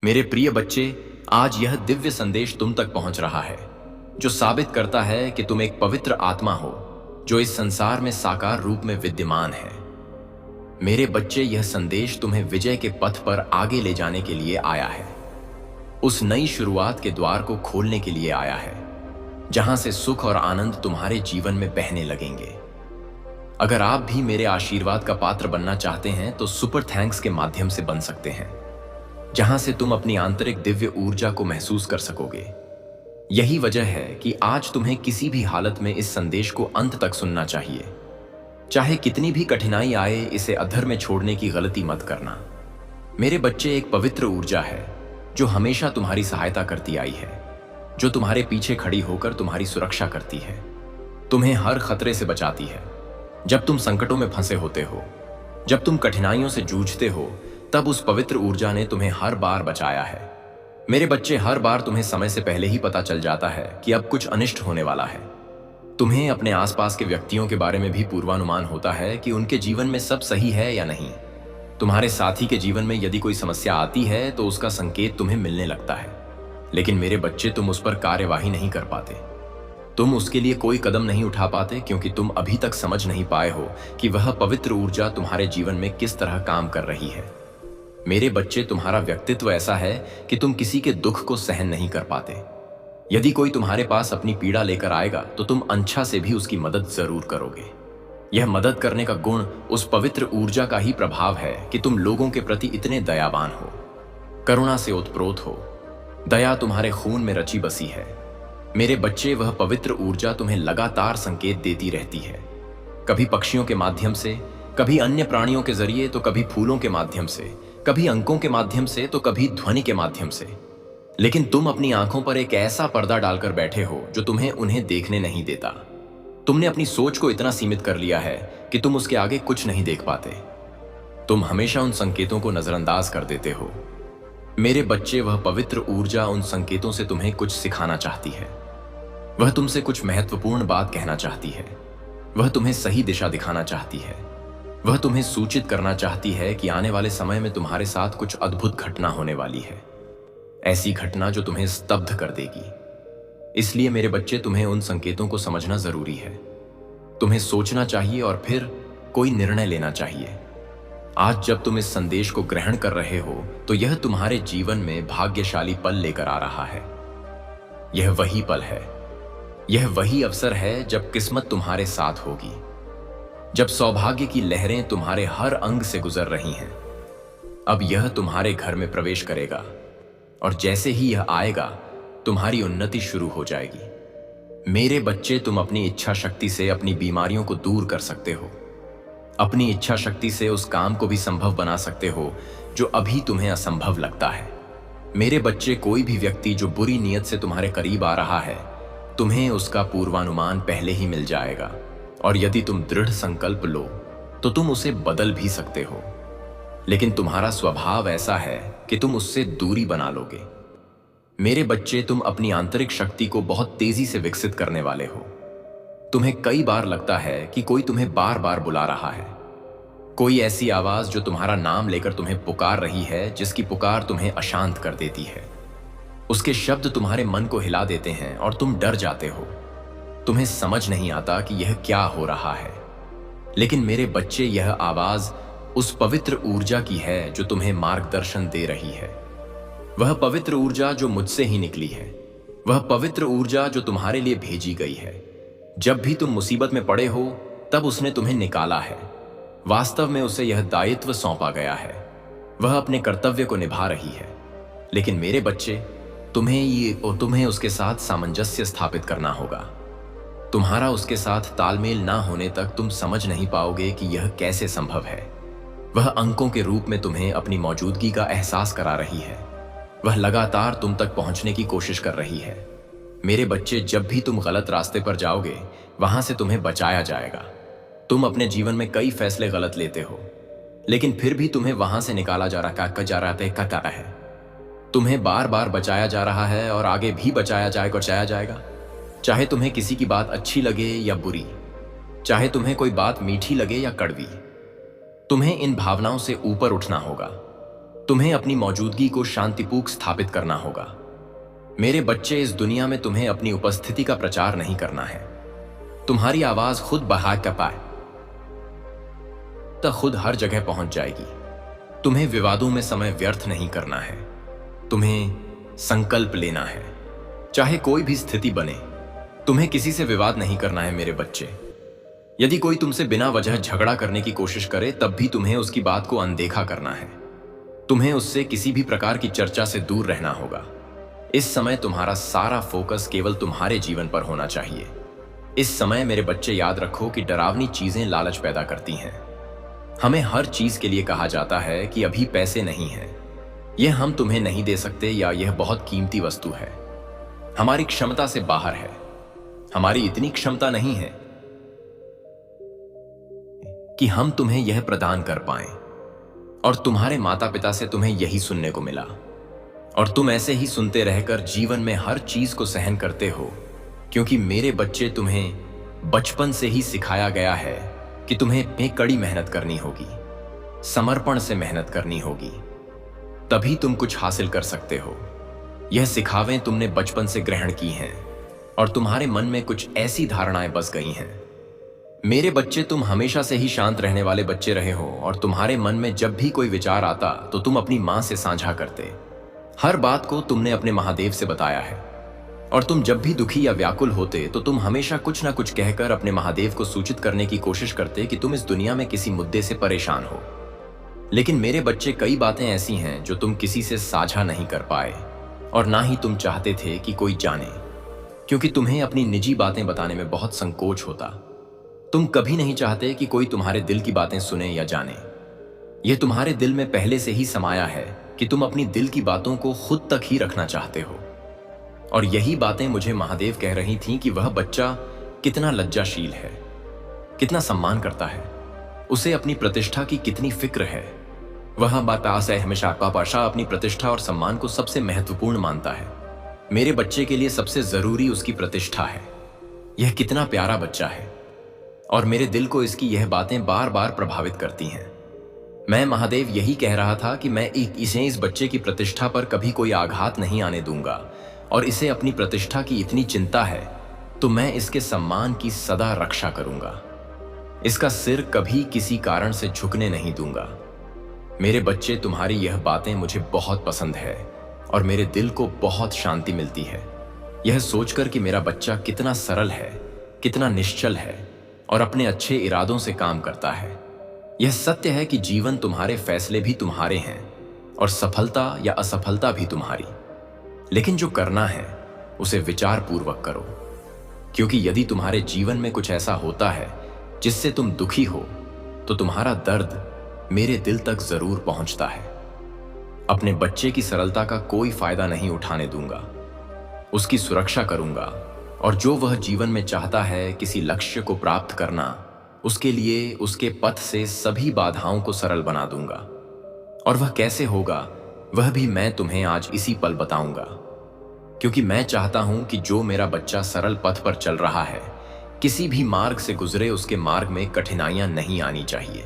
मेरे प्रिय बच्चे, आज यह दिव्य संदेश तुम तक पहुंच रहा है जो साबित करता है कि तुम एक पवित्र आत्मा हो जो इस संसार में साकार रूप में विद्यमान है। मेरे बच्चे, यह संदेश तुम्हें विजय के पथ पर आगे ले जाने के लिए आया है। उस नई शुरुआत के द्वार को खोलने के लिए आया है जहां से सुख और आनंद तुम्हारे जीवन में बहने लगेंगे। अगर आप भी मेरे आशीर्वाद का पात्र बनना चाहते हैं तो सुपर थैंक्स के माध्यम से बन सकते हैं, जहां से तुम अपनी आंतरिक दिव्य ऊर्जा को महसूस कर सकोगे। यही वजह है कि आज तुम्हें किसी भी हालत में इस संदेश को अंत तक सुनना चाहिए। चाहे कितनी भी कठिनाई आए, इसे अधर में छोड़ने की गलती मत करना। मेरे बच्चे, एक पवित्र ऊर्जा है जो हमेशा तुम्हारी सहायता करती आई है, जो तुम्हारे पीछे खड़ी होकर तुम्हारी सुरक्षा करती है, तुम्हें हर खतरे से बचाती है। जब तुम संकटों में फंसे होते हो, जब तुम कठिनाइयों से जूझते हो, तब उस पवित्र ऊर्जा ने तुम्हें हर बार बचाया है। मेरे बच्चे, हर बार तुम्हें समय से पहले ही पता चल जाता है कि अब कुछ अनिष्ट होने वाला है। तुम्हें अपने आसपास के व्यक्तियों के बारे में भी पूर्वानुमान होता है कि उनके जीवन में सब सही है या नहीं। तुम्हारे साथी के जीवन में यदि कोई समस्या आती है तो उसका संकेत तुम्हें मिलने लगता है, लेकिन मेरे बच्चे, तुम उस पर कार्यवाही नहीं कर पाते। तुम उसके लिए कोई कदम नहीं उठा पाते क्योंकि तुम अभी तक समझ नहीं पाए हो कि वह पवित्र ऊर्जा तुम्हारे जीवन में किस तरह काम कर रही है। मेरे बच्चे, तुम्हारा व्यक्तित्व ऐसा है कि तुम किसी के दुख को सहन नहीं कर पाते। यदि कोई तुम्हारे पास अपनी पीड़ा लेकर आएगा तो तुम अंछा से भी उसकी मदद जरूर करोगे। यह मदद करने का गुण उस पवित्र ऊर्जा का ही प्रभाव है कि तुम लोगों के प्रति इतने दयावान हो, करुणा से ओतप्रोत हो। दया तुम्हारे खून में रची बसी है। मेरे बच्चे, वह पवित्र ऊर्जा तुम्हें लगातार संकेत देती रहती है, कभी पक्षियों के माध्यम से, कभी अन्य प्राणियों के जरिए, तो कभी फूलों के माध्यम से, कभी अंकों के माध्यम से, तो कभी ध्वनि के माध्यम से। लेकिन तुम अपनी आंखों पर एक ऐसा पर्दा डालकर बैठे हो जो तुम्हें उन्हें देखने नहीं देता। तुमने अपनी सोच को इतना सीमित कर लिया है कि तुम उसके आगे कुछ नहीं देख पाते। तुम हमेशा उन संकेतों को नजरअंदाज कर देते हो। मेरे बच्चे, वह पवित्र ऊर्जा उन संकेतों से तुम्हें कुछ सिखाना चाहती है। वह तुमसे कुछ महत्वपूर्ण बात कहना चाहती है। वह तुम्हें सही दिशा दिखाना चाहती है। वह तुम्हें सूचित करना चाहती है कि आने वाले समय में तुम्हारे साथ कुछ अद्भुत घटना होने वाली है, ऐसी घटना जो तुम्हें स्तब्ध कर देगी। इसलिए मेरे बच्चे, तुम्हें उन संकेतों को समझना जरूरी है। तुम्हें सोचना चाहिए और फिर कोई निर्णय लेना चाहिए। आज जब तुम इस संदेश को ग्रहण कर रहे हो तो यह तुम्हारे जीवन में भाग्यशाली पल लेकर आ रहा है। यह वही पल है, यह वही अवसर है जब किस्मत तुम्हारे साथ होगी, जब सौभाग्य की लहरें तुम्हारे हर अंग से गुजर रही हैं। अब यह तुम्हारे घर में प्रवेश करेगा और जैसे ही यह आएगा, तुम्हारी उन्नति शुरू हो जाएगी। मेरे बच्चे, तुम अपनी इच्छा शक्ति से अपनी बीमारियों को दूर कर सकते हो। अपनी इच्छा शक्ति से उस काम को भी संभव बना सकते हो जो अभी तुम्हें असंभव लगता है। मेरे बच्चे, कोई भी व्यक्ति जो बुरी नीयत से तुम्हारे करीब आ रहा है, तुम्हें उसका पूर्वानुमान पहले ही मिल जाएगा, और यदि तुम दृढ़ संकल्प लो तो तुम उसे बदल भी सकते हो। लेकिन तुम्हारा स्वभाव ऐसा है कि तुम उससे दूरी बना लोगे। मेरे बच्चे, तुम अपनी आंतरिक शक्ति को बहुत तेजी से विकसित करने वाले हो। तुम्हें कई बार लगता है कि कोई तुम्हें बार बार बुला रहा है, कोई ऐसी आवाज जो तुम्हारा नाम लेकर तुम्हें पुकार रही है, जिसकी पुकार तुम्हें अशांत कर देती है। उसके शब्द तुम्हारे मन को हिला देते हैं और तुम डर जाते हो। तुम्हें समझ नहीं आता कि यह क्या हो रहा है। लेकिन मेरे बच्चे, यह आवाज उस पवित्र ऊर्जा की है जो तुम्हें मार्गदर्शन दे रही है। वह पवित्र ऊर्जा जो मुझसे ही निकली है, वह पवित्र ऊर्जा जो तुम्हारे लिए भेजी गई है। जब भी तुम मुसीबत में पड़े हो, तब उसने तुम्हें निकाला है। वास्तव में उसे यह दायित्व सौंपा गया है। वह अपने कर्तव्य को निभा रही है। लेकिन मेरे बच्चे, तुम्हें उसके साथ सामंजस्य स्थापित करना होगा। तुम्हारा उसके साथ तालमेल ना होने तक तुम समझ नहीं पाओगे कि यह कैसे संभव है। वह अंकों के रूप में तुम्हें अपनी मौजूदगी का एहसास करा रही है। वह लगातार तुम तक पहुंचने की कोशिश कर रही है। मेरे बच्चे, जब भी तुम गलत रास्ते पर जाओगे, वहां से तुम्हें बचाया जाएगा। तुम अपने जीवन में कई फैसले गलत लेते हो, लेकिन फिर भी तुम्हें वहां से निकाला जा रहा है। तुम्हें बार बार बचाया जा रहा है और आगे भी बचाया जाएगा। चाहे तुम्हें किसी की बात अच्छी लगे या बुरी, चाहे तुम्हें कोई बात मीठी लगे या कड़वी, तुम्हें इन भावनाओं से ऊपर उठना होगा। तुम्हें अपनी मौजूदगी को शांतिपूर्वक स्थापित करना होगा। मेरे बच्चे, इस दुनिया में तुम्हें अपनी उपस्थिति का प्रचार नहीं करना है। तुम्हारी आवाज खुद बाहर का पाए तो खुद हर जगह पहुंच जाएगी। तुम्हें विवादों में समय व्यर्थ नहीं करना है। तुम्हें संकल्प लेना है, चाहे कोई भी स्थिति बने। तुम्हें किसी से विवाद नहीं करना है मेरे बच्चे। यदि कोई तुमसे बिना वजह झगड़ा करने की कोशिश करे तब भी तुम्हें उसकी बात को अनदेखा करना है। तुम्हें उससे किसी भी प्रकार की चर्चा से दूर रहना होगा। इस समय तुम्हारा सारा फोकस केवल तुम्हारे जीवन पर होना चाहिए। इस समय मेरे बच्चे, याद रखो कि डरावनी चीजें लालच पैदा करती हैं। हमें हर चीज के लिए कहा जाता है कि अभी पैसे नहीं हैं, यह हम तुम्हें नहीं दे सकते, या यह बहुत कीमती वस्तु है, हमारी क्षमता से बाहर है, हमारी इतनी क्षमता नहीं है कि हम तुम्हें यह प्रदान कर पाएं। और तुम्हारे माता पिता से तुम्हें यही सुनने को मिला, और तुम ऐसे ही सुनते रहकर जीवन में हर चीज को सहन करते हो, क्योंकि मेरे बच्चे, तुम्हें बचपन से ही सिखाया गया है कि तुम्हें कड़ी मेहनत करनी होगी, समर्पण से मेहनत करनी होगी, तभी तुम कुछ हासिल कर सकते हो। यह सिखावें तुमने बचपन से ग्रहण की हैं और तुम्हारे मन में कुछ ऐसी धारणाएं बस गई हैं। मेरे बच्चे, तुम हमेशा से ही शांत रहने वाले बच्चे रहे हो, और तुम्हारे मन में जब भी कोई विचार आता तो तुम अपनी मां से साझा करते। हर बात को तुमने अपने महादेव से बताया है, और तुम जब भी दुखी या व्याकुल होते तो तुम हमेशा कुछ ना कुछ कहकर अपने महादेव को सूचित करने की कोशिश करते कि तुम इस दुनिया में किसी मुद्दे से परेशान हो। लेकिन मेरे बच्चे, कई बातें ऐसी हैं जो तुम किसी से साझा नहीं कर पाए, और ना ही तुम चाहते थे कि कोई जाने, क्योंकि तुम्हें अपनी निजी बातें बताने में बहुत संकोच होता। तुम कभी नहीं चाहते कि कोई तुम्हारे दिल की बातें सुने या जाने। यह तुम्हारे दिल में पहले से ही समाया है कि तुम अपनी दिल की बातों को खुद तक ही रखना चाहते हो। और यही बातें मुझे महादेव कह रही थीं कि वह बच्चा कितना लज्जाशील है, कितना सम्मान करता है, उसे अपनी प्रतिष्ठा की कितनी फिक्र है। वह पास है हमेशा पाशा अपनी प्रतिष्ठा और सम्मान को सबसे महत्वपूर्ण मानता है। मेरे बच्चे के लिए सबसे जरूरी उसकी प्रतिष्ठा है। यह कितना प्यारा बच्चा है, और मेरे दिल को इसकी यह बातें बार बार प्रभावित करती हैं। मैं महादेव यही कह रहा था कि मैं इस बच्चे की प्रतिष्ठा पर कभी कोई आघात नहीं आने दूंगा, और इसे अपनी प्रतिष्ठा की इतनी चिंता है तो मैं इसके सम्मान की सदा रक्षा करूंगा। इसका सिर कभी किसी कारण से झुकने नहीं दूंगा। मेरे बच्चे, तुम्हारी यह बातें मुझे बहुत पसंद है, और मेरे दिल को बहुत शांति मिलती है यह सोचकर कि मेरा बच्चा कितना सरल है, कितना निश्चल है, और अपने अच्छे इरादों से काम करता है। यह सत्य है कि जीवन तुम्हारे फैसले भी तुम्हारे हैं, और सफलता या असफलता भी तुम्हारी। लेकिन जो करना है उसे विचार पूर्वक करो, क्योंकि यदि तुम्हारे जीवन में कुछ ऐसा होता है जिससे तुम दुखी हो तो तुम्हारा दर्द मेरे दिल तक जरूर पहुंचता है। अपने बच्चे की सरलता का कोई फायदा नहीं उठाने दूंगा, उसकी सुरक्षा करूंगा, और जो वह जीवन में चाहता है, किसी लक्ष्य को प्राप्त करना, उसके लिए उसके पथ से सभी बाधाओं को सरल बना दूंगा। और वह कैसे होगा वह भी मैं तुम्हें आज इसी पल बताऊंगा, क्योंकि मैं चाहता हूं कि जो मेरा बच्चा सरल पथ पर चल रहा है, किसी भी मार्ग से गुजरे, उसके मार्ग में कठिनाइयां नहीं आनी चाहिए।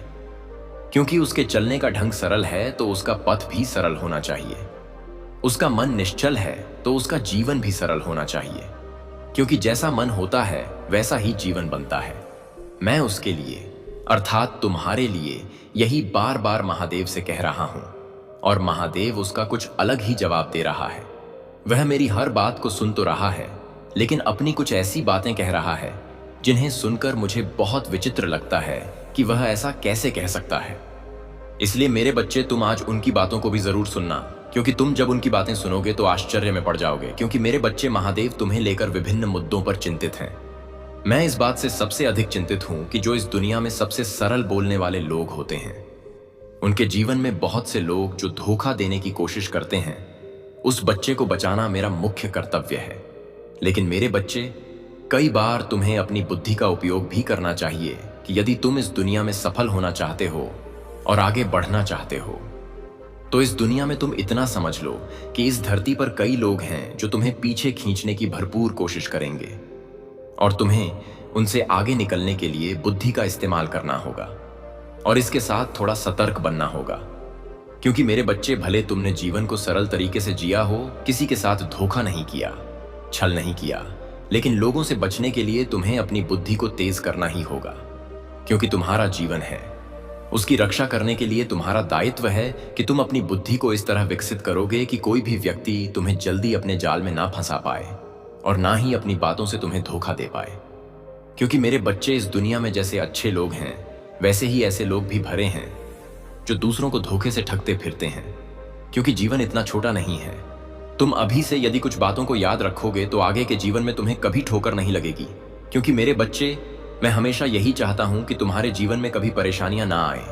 क्योंकि उसके चलने का ढंग सरल है तो उसका पथ भी सरल होना चाहिए। उसका मन निश्चल है तो उसका जीवन भी सरल होना चाहिए, क्योंकि जैसा मन होता है वैसा ही जीवन बनता है। मैं उसके लिए, अर्थात तुम्हारे लिए, यही बार बार महादेव से कह रहा हूं, और महादेव उसका कुछ अलग ही जवाब दे रहा है। वह मेरी हर बात को सुन तो रहा है, लेकिन अपनी कुछ ऐसी बातें कह रहा है जिन्हें सुनकर मुझे बहुत विचित्र लगता है कि वह ऐसा कैसे कह सकता है। इसलिए मेरे बच्चे, तुम आज उनकी बातों को भी जरूर सुनना, क्योंकि तुम जब उनकी बातें सुनोगे तो आश्चर्य में पड़ जाओगे। क्योंकि मेरे बच्चे, महादेव तुम्हें लेकर विभिन्न मुद्दों पर चिंतित हैं। मैं इस बात से सबसे अधिक चिंतित हूं कि जो इस दुनिया में सबसे सरल बोलने वाले लोग होते हैं, उनके जीवन में बहुत से लोग जो धोखा देने की कोशिश करते हैं। उस बच्चे को बचाना मेरा मुख्य कर्तव्य है। लेकिन मेरे बच्चे, कई बार तुम्हें अपनी बुद्धि का उपयोग भी करना चाहिए कि यदि तुम इस दुनिया में सफल होना चाहते हो और आगे बढ़ना चाहते हो, तो इस दुनिया में तुम इतना समझ लो कि इस धरती पर कई लोग हैं जो तुम्हें पीछे खींचने की भरपूर कोशिश करेंगे, और तुम्हें उनसे आगे निकलने के लिए बुद्धि का इस्तेमाल करना होगा, और इसके साथ थोड़ा सतर्क बनना होगा। क्योंकि मेरे बच्चे, भले तुमने जीवन को सरल तरीके से जिया हो, किसी के साथ धोखा नहीं किया, छल नहीं किया, लेकिन लोगों से बचने के लिए तुम्हें अपनी बुद्धि को तेज करना ही होगा, क्योंकि तुम्हारा जीवन है। उसकी रक्षा करने के लिए तुम्हारा दायित्व है कि तुम अपनी बुद्धि को इस तरह विकसित करोगे कि कोई भी व्यक्ति तुम्हें जल्दी अपने जाल में ना फंसा पाए और ना ही अपनी बातों से तुम्हें धोखा दे पाए। क्योंकि मेरे बच्चे, इस दुनिया में जैसे अच्छे लोग हैं, वैसे ही ऐसे लोग भी भरे हैं जो दूसरों को धोखे से ठगते फिरते हैं। क्योंकि जीवन इतना छोटा नहीं है। तुम अभी से यदि कुछ बातों को याद रखोगे तो आगे के जीवन में तुम्हें कभी ठोकर नहीं लगेगी। क्योंकि मेरे बच्चे, मैं हमेशा यही चाहता हूं कि तुम्हारे जीवन में कभी परेशानियां ना आए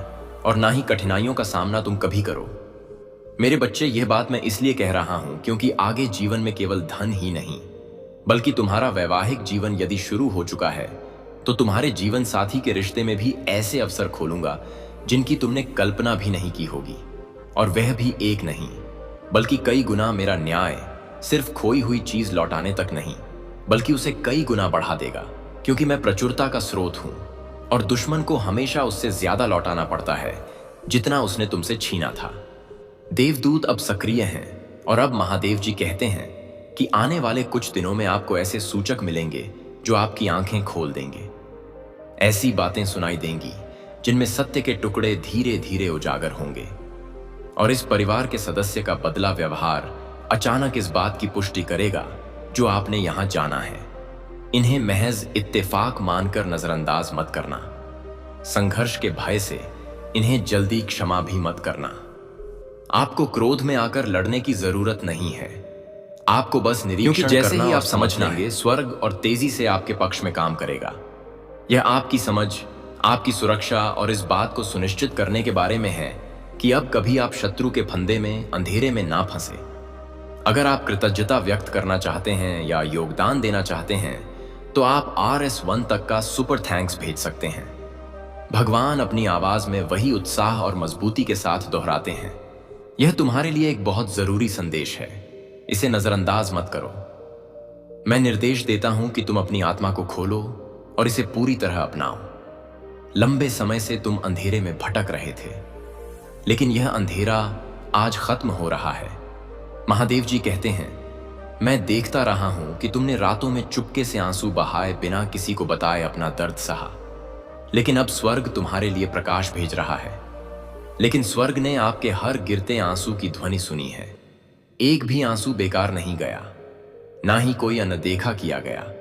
और ना ही कठिनाइयों का सामना तुम कभी करो। मेरे बच्चे, यह बात मैं इसलिए कह रहा हूं क्योंकि आगे जीवन में केवल धन ही नहीं, बल्कि तुम्हारा वैवाहिक जीवन यदि शुरू हो चुका है तो तुम्हारे जीवन साथी के रिश्ते में भी ऐसे अवसर खोलूंगा जिनकी तुमने कल्पना भी नहीं की होगी। और वह भी एक नहीं, बल्कि कई गुना मेरा न्याय सिर्फ खोई हुई चीज लौटाने तक नहीं, बल्कि उसे कई गुना बढ़ा देगा। क्योंकि मैं प्रचुरता का स्रोत हूं और दुश्मन को हमेशा उससे ज्यादा लौटाना पड़ता है जितना उसने तुमसे छीना था। देवदूत अब सक्रिय हैं और अब महादेव जी कहते हैं कि आने वाले कुछ दिनों में आपको ऐसे सूचक मिलेंगे जो आपकी आंखें खोल देंगे। ऐसी बातें सुनाई देंगी जिनमें सत्य के टुकड़े धीरे धीरे उजागर होंगे। और इस परिवार के सदस्य का बदला व्यवहार अचानक इस बात की पुष्टि करेगा जो आपने यहां जाना है। इन्हें महज इत्तेफाक मानकर नजरअंदाज मत करना। संघर्ष के भय से इन्हें जल्दी क्षमा भी मत करना। आपको क्रोध में आकर लड़ने की जरूरत नहीं है। आपको बस निरीक्षण करना, जैसे ही आप समझ लेंगे, स्वर्ग और तेजी से आपके पक्ष में काम करेगा। यह आपकी समझ, आपकी सुरक्षा और इस बात को सुनिश्चित करने के बारे में है कि अब कभी आप शत्रु के फंदे में, अंधेरे में ना फंसे। अगर आप कृतज्ञता व्यक्त करना चाहते हैं या योगदान देना चाहते हैं तो आप RS1 तक का सुपर थैंक्स भेज सकते हैं। भगवान अपनी आवाज में वही उत्साह और मजबूती के साथ दोहराते हैं। यह तुम्हारे लिए एक बहुत जरूरी संदेश है, इसे नजरअंदाज मत करो। मैं निर्देश देता हूं कि तुम अपनी आत्मा को खोलो और इसे पूरी तरह अपनाओ। लंबे समय से तुम अंधेरे में भटक रहे थे, लेकिन यह अंधेरा आज खत्म हो रहा है। महादेव जी कहते हैं, मैं देखता रहा हूं कि तुमने रातों में चुपके से आंसू बहाए बिना किसी को बताए अपना दर्द सहा, लेकिन अब स्वर्ग तुम्हारे लिए प्रकाश भेज रहा है। लेकिन स्वर्ग ने आपके हर गिरते आंसू की ध्वनि सुनी है। एक भी आंसू बेकार नहीं गया, ना ही कोई अनदेखा किया गया।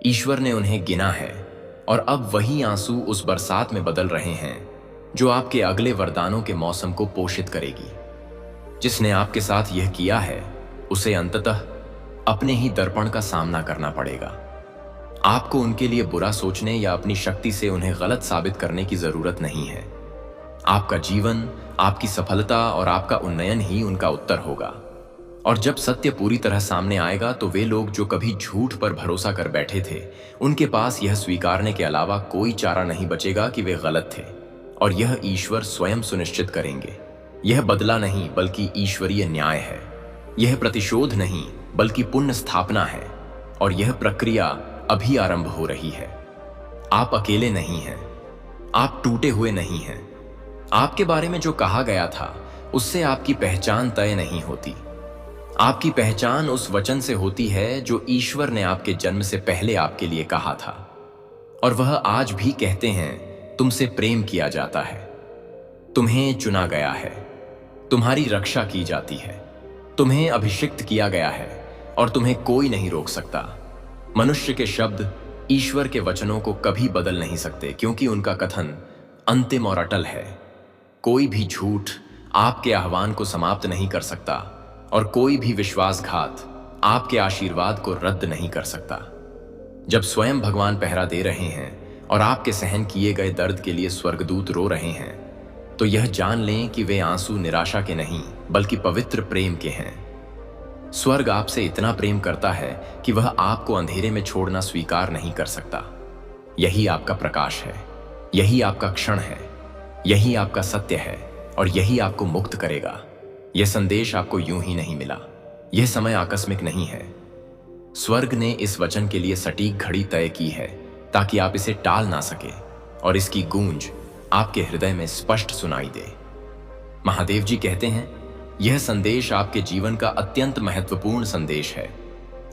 ईश्वर ने उन्हें गिना है और अब वही आंसू उस बरसात में बदल रहे हैं जो आपके अगले वरदानों के मौसम को पोषित करेगी। जिसने आपके साथ यह किया है उसे अंततः अपने ही दर्पण का सामना करना पड़ेगा। आपको उनके लिए बुरा सोचने या अपनी शक्ति से उन्हें गलत साबित करने की जरूरत नहीं है। आपका जीवन, आपकी सफलता और आपका उन्नयन ही उनका उत्तर होगा। और जब सत्य पूरी तरह सामने आएगा तो वे लोग जो कभी झूठ पर भरोसा कर बैठे थे, उनके पास यह स्वीकारने के अलावा कोई चारा नहीं बचेगा कि वे गलत थे। और यह ईश्वर स्वयं सुनिश्चित करेंगे। यह बदला नहीं बल्कि ईश्वरीय न्याय है। यह प्रतिशोध नहीं बल्कि पुण्य स्थापना है। और यह प्रक्रिया अभी आरंभ हो रही है। आप अकेले नहीं हैं, आप टूटे हुए नहीं हैं। आपके बारे में जो कहा गया था उससे आपकी पहचान तय नहीं होती। आपकी पहचान उस वचन से होती है जो ईश्वर ने आपके जन्म से पहले आपके लिए कहा था। और वह आज भी कहते हैं, तुमसे प्रेम किया जाता है, तुम्हें चुना गया है, तुम्हारी रक्षा की जाती है, तुम्हें अभिषिक्त किया गया है और तुम्हें कोई नहीं रोक सकता। मनुष्य के शब्द ईश्वर के वचनों को कभी बदल नहीं सकते, क्योंकि उनका कथन अंतिम और अटल है। कोई भी झूठ आपके आह्वान को समाप्त नहीं कर सकता और कोई भी विश्वासघात आपके आशीर्वाद को रद्द नहीं कर सकता। जब स्वयं भगवान पहरा दे रहे हैं और आपके सहन किए गए दर्द के लिए स्वर्गदूत रो रहे हैं, तो यह जान लें कि वे आंसू निराशा के नहीं बल्कि पवित्र प्रेम के हैं। स्वर्ग आपसे इतना प्रेम करता है कि वह आपको अंधेरे में छोड़ना स्वीकार नहीं कर सकता। यही आपका प्रकाश है, यही आपका क्षण है, यही आपका सत्य है और यही आपको मुक्त करेगा। यह संदेश आपको यूं ही नहीं मिला, यह समय आकस्मिक नहीं है। स्वर्ग ने इस वचन के लिए सटीक घड़ी तय की है ताकि आप इसे टाल ना सके और इसकी गूंज आपके हृदय में स्पष्ट सुनाई दे। महादेव जी कहते हैं, यह संदेश आपके जीवन का अत्यंत महत्वपूर्ण संदेश है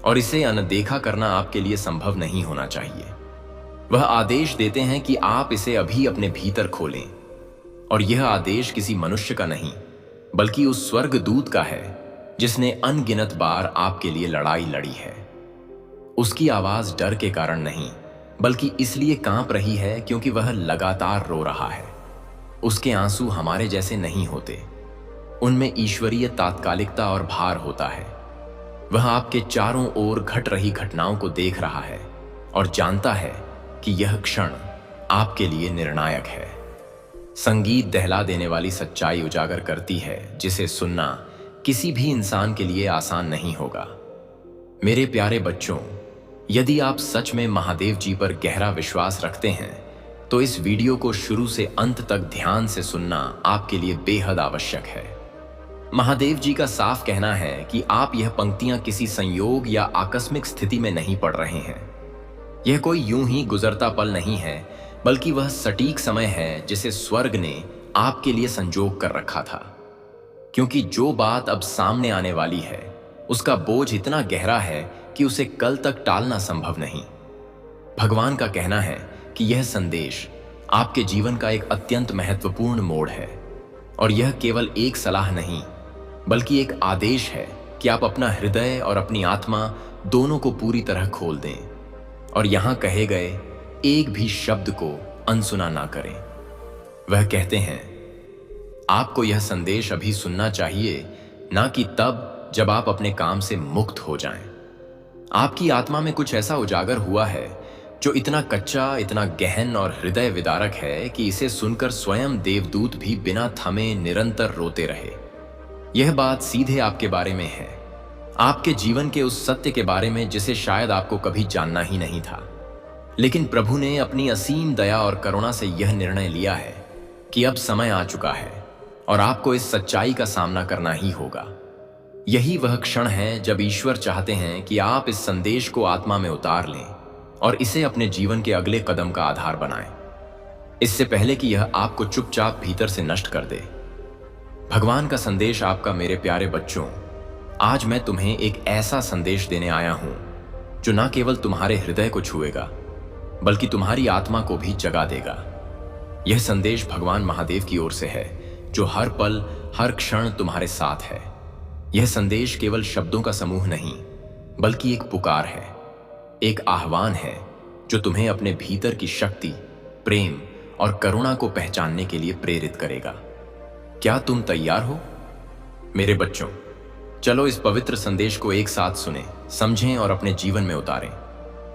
और इसे अनदेखा करना आपके लिए संभव नहीं होना चाहिए। वह आदेश देते हैं कि आप इसे अभी अपने भीतर खोलें, और यह आदेश किसी मनुष्य का नहीं बल्कि उस स्वर्गदूत का है जिसने अनगिनत बार आपके लिए लड़ाई लड़ी है। उसकी आवाज डर के कारण नहीं बल्कि इसलिए कांप रही है क्योंकि वह लगातार रो रहा है। उसके आंसू हमारे जैसे नहीं होते, उनमें ईश्वरीय तात्कालिकता और भार होता है। वह आपके चारों ओर घट रही घटनाओं को देख रहा है और जानता है कि यह क्षण आपके लिए निर्णायक है। संगीत दहला देने वाली सच्चाई उजागर करती है जिसे सुनना किसी भी इंसान के लिए आसान नहीं होगा। मेरे प्यारे बच्चों, यदि आप सच में महादेव जी पर गहरा विश्वास रखते हैं तो इस वीडियो को शुरू से अंत तक ध्यान से सुनना आपके लिए बेहद आवश्यक है। महादेव जी का साफ कहना है कि आप यह पंक्तियां किसी संयोग या आकस्मिक स्थिति में नहीं पढ़ रहे हैं। यह कोई यूं ही गुजरता पल नहीं है, बल्कि वह सटीक समय है जिसे स्वर्ग ने आपके लिए संजोग कर रखा था। क्योंकि जो बात अब सामने आने वाली है उसका बोझ इतना गहरा है कि उसे कल तक टालना संभव नहीं। भगवान का कहना है कि यह संदेश आपके जीवन का एक अत्यंत महत्वपूर्ण मोड़ है, और यह केवल एक सलाह नहीं बल्कि एक आदेश है कि आप अपना हृदय और अपनी आत्मा दोनों को पूरी तरह खोल दें और यहां कहे गए एक भी शब्द को अनसुना ना करें। वह कहते हैं, आपको यह संदेश अभी सुनना चाहिए, ना कि तब जब आप अपने काम से मुक्त हो जाएं। आपकी आत्मा में कुछ ऐसा उजागर हुआ है जो इतना कच्चा, इतना गहन और हृदय विदारक है कि इसे सुनकर स्वयं देवदूत भी बिना थमे निरंतर रोते रहे। यह बात सीधे आपके बारे में है, आपके जीवन के उस सत्य के बारे में जिसे शायद आपको कभी जानना ही नहीं था। लेकिन प्रभु ने अपनी असीम दया और करुणा से यह निर्णय लिया है कि अब समय आ चुका है और आपको इस सच्चाई का सामना करना ही होगा। यही वह क्षण है जब ईश्वर चाहते हैं कि आप इस संदेश को आत्मा में उतार लें और इसे अपने जीवन के अगले कदम का आधार बनाएं, इससे पहले कि यह आपको चुपचाप भीतर से नष्ट कर दे। भगवान का संदेश आपका मेरे प्यारे बच्चों, आज मैं तुम्हें एक ऐसा संदेश देने आया हूं जो न केवल तुम्हारे हृदय को छुएगा बल्कि तुम्हारी आत्मा को भी जगा देगा। यह संदेश भगवान महादेव की ओर से है जो हर पल हर क्षण तुम्हारे साथ है। यह संदेश केवल शब्दों का समूह नहीं बल्कि एक पुकार है, एक आह्वान है जो तुम्हें अपने भीतर की शक्ति, प्रेम और करुणा को पहचानने के लिए प्रेरित करेगा। क्या तुम तैयार हो? मेरे बच्चों, चलो इस पवित्र संदेश को एक साथ सुने, समझें और अपने जीवन में उतारें।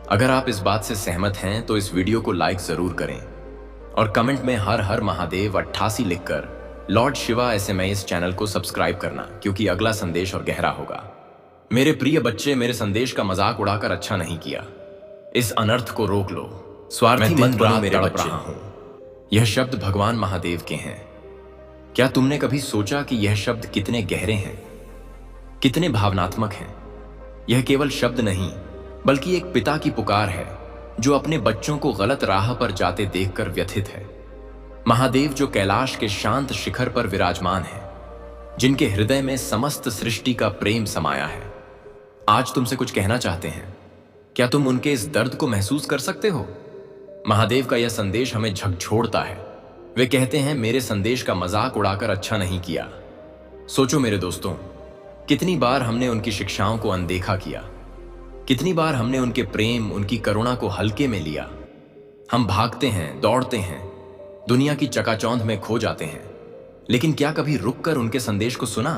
अगर आप इस बात से सहमत हैं तो इस वीडियो को लाइक जरूर करें और कमेंट में हर हर महादेव 88 लिखकर लॉर्ड शिवा SMA इस चैनल को सब्सक्राइब करना, क्योंकि अगला संदेश और गहरा होगा। मेरे प्रिय बच्चे, मेरे संदेश का मजाक उड़ाकर अच्छा नहीं किया। इस अनर्थ को रोक लो। स्वार्थी मत बनो मेरे बच्चे। यह शब्द भगवान महादेव के हैं। क्या तुमने कभी सोचा कि यह शब्द कितने गहरे हैं, कितने भावनात्मक हैं? यह केवल शब्द नहीं बल्कि एक पिता की पुकार है जो अपने बच्चों को गलत राह पर जाते देखकर व्यथित है। महादेव जो कैलाश के शांत शिखर पर विराजमान है, जिनके हृदय में समस्त सृष्टि का प्रेम समाया है, आज तुमसे कुछ कहना चाहते हैं। क्या तुम उनके इस दर्द को महसूस कर सकते हो? महादेव का यह संदेश हमें झकझोरता है। वे कहते हैं, मेरे संदेश का मजाक उड़ाकर अच्छा नहीं किया। सोचो मेरे दोस्तों, कितनी बार हमने उनकी शिक्षाओं को अनदेखा किया, कितनी बार हमने उनके प्रेम, उनकी करुणा को हल्के में लिया। हम भागते हैं, दौड़ते हैं, दुनिया की चकाचौंध में खो जाते हैं, लेकिन क्या कभी रुककर उनके संदेश को सुना?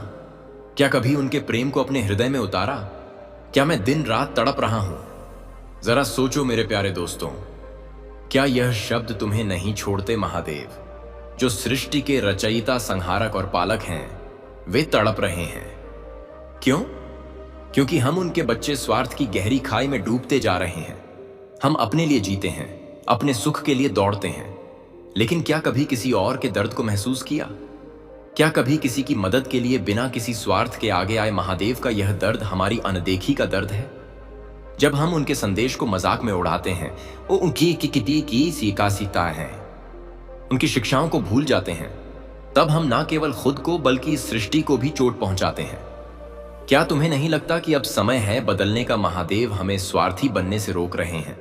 क्या कभी उनके प्रेम को अपने हृदय में उतारा? क्या मैं दिन रात तड़प रहा हूं? जरा सोचो मेरे प्यारे दोस्तों, क्या यह शब्द तुम्हें नहीं छोड़ते? महादेव जो सृष्टि के रचयिता, संहारक और पालक हैं, वे तड़प रहे हैं। क्यों? क्योंकि हम उनके बच्चे स्वार्थ की गहरी खाई में डूबते जा रहे हैं। हम अपने लिए जीते हैं, अपने सुख के लिए दौड़ते हैं, लेकिन क्या कभी किसी और के दर्द को महसूस किया? क्या कभी किसी की मदद के लिए बिना किसी स्वार्थ के आगे आए? महादेव का यह दर्द हमारी अनदेखी का दर्द है। जब हम उनके संदेश को मजाक में उड़ाते हैं, वो उनकी की सीता है, उनकी शिक्षाओं को भूल जाते हैं, तब हम ना केवल खुद को बल्कि इस सृष्टि को भी चोट पहुंचाते हैं। क्या तुम्हें नहीं लगता कि अब समय है बदलने का? महादेव हमें स्वार्थी बनने से रोक रहे हैं।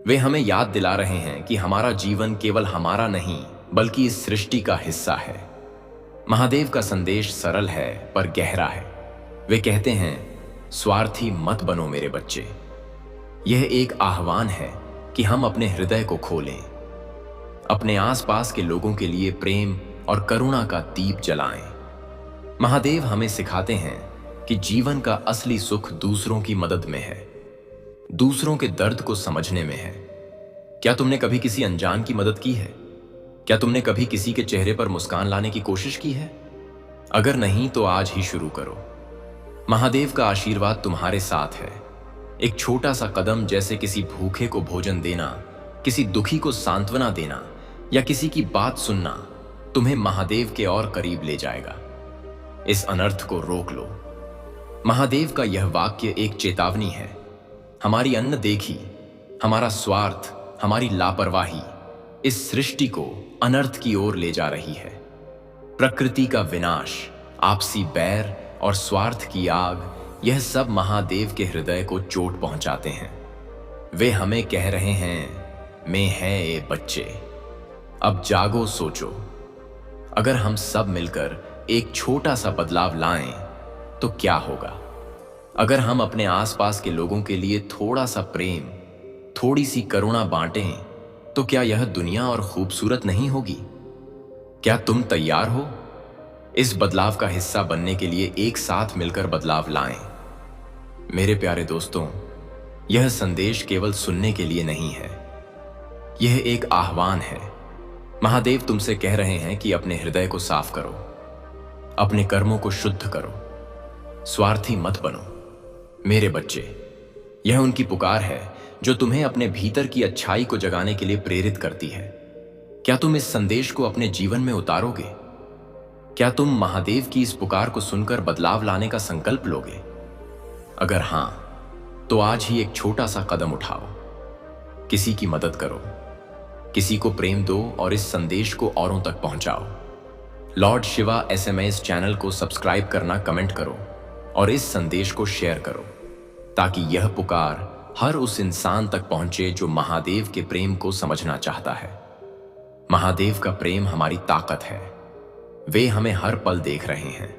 वे हमें याद दिला रहे हैं कि हमारा जीवन केवल हमारा नहीं बल्कि इस सृष्टि का हिस्सा है। महादेव का संदेश सरल है पर गहरा है। वे कहते हैं, स्वार्थी मत बनो मेरे बच्चे। यह एक आह्वान है कि हम अपने हृदय को खोलें, अपने आसपास के लोगों के लिए प्रेम और करुणा का दीप जलाएं। महादेव हमें सिखाते हैं कि जीवन का असली सुख दूसरों की मदद में है, दूसरों के दर्द को समझने में है। क्या तुमने कभी किसी अनजान की मदद की है? क्या तुमने कभी किसी के चेहरे पर मुस्कान लाने की कोशिश की है? अगर नहीं तो आज ही शुरू करो। महादेव का आशीर्वाद तुम्हारे साथ है। एक छोटा सा कदम, जैसे किसी भूखे को भोजन देना, किसी दुखी को सांत्वना देना या किसी की बात सुनना, तुम्हें महादेव के और करीब ले जाएगा। इस अनर्थ को रोक लो। महादेव का यह वाक्य एक चेतावनी है। हमारी अनदेखी, हमारा स्वार्थ, हमारी लापरवाही इस सृष्टि को अनर्थ की ओर ले जा रही है। प्रकृति का विनाश, आपसी बैर और स्वार्थ की आग, यह सब महादेव के हृदय को चोट पहुंचाते हैं। वे हमें कह रहे हैं, मैं है ये बच्चे, अब जागो, सोचो। अगर हम सब मिलकर एक छोटा सा बदलाव लाएं तो क्या होगा? अगर हम अपने आसपास के लोगों के लिए थोड़ा सा प्रेम, थोड़ी सी करुणा बांटें, तो क्या यह दुनिया और खूबसूरत नहीं होगी? क्या तुम तैयार हो इस बदलाव का हिस्सा बनने के लिए? एक साथ मिलकर बदलाव लाएं। मेरे प्यारे दोस्तों, यह संदेश केवल सुनने के लिए नहीं है, यह एक आह्वान है। महादेव तुमसे कह रहे हैं कि अपने हृदय को साफ करो, अपने कर्मों को शुद्ध करो, स्वार्थी मत बनो मेरे बच्चे। यह उनकी पुकार है जो तुम्हें अपने भीतर की अच्छाई को जगाने के लिए प्रेरित करती है। क्या तुम इस संदेश को अपने जीवन में उतारोगे? क्या तुम महादेव की इस पुकार को सुनकर बदलाव लाने का संकल्प लोगे? अगर हां, तो आज ही एक छोटा सा कदम उठाओ। किसी की मदद करो, किसी को प्रेम दो और इस संदेश को औरों तक पहुंचाओ। लॉर्ड शिवा SMS चैनल को सब्सक्राइब करना, कमेंट करो और इस संदेश को शेयर करो, ताकि यह पुकार हर उस इंसान तक पहुंचे जो महादेव के प्रेम को समझना चाहता है। महादेव का प्रेम हमारी ताकत है। वे हमें हर पल देख रहे हैं,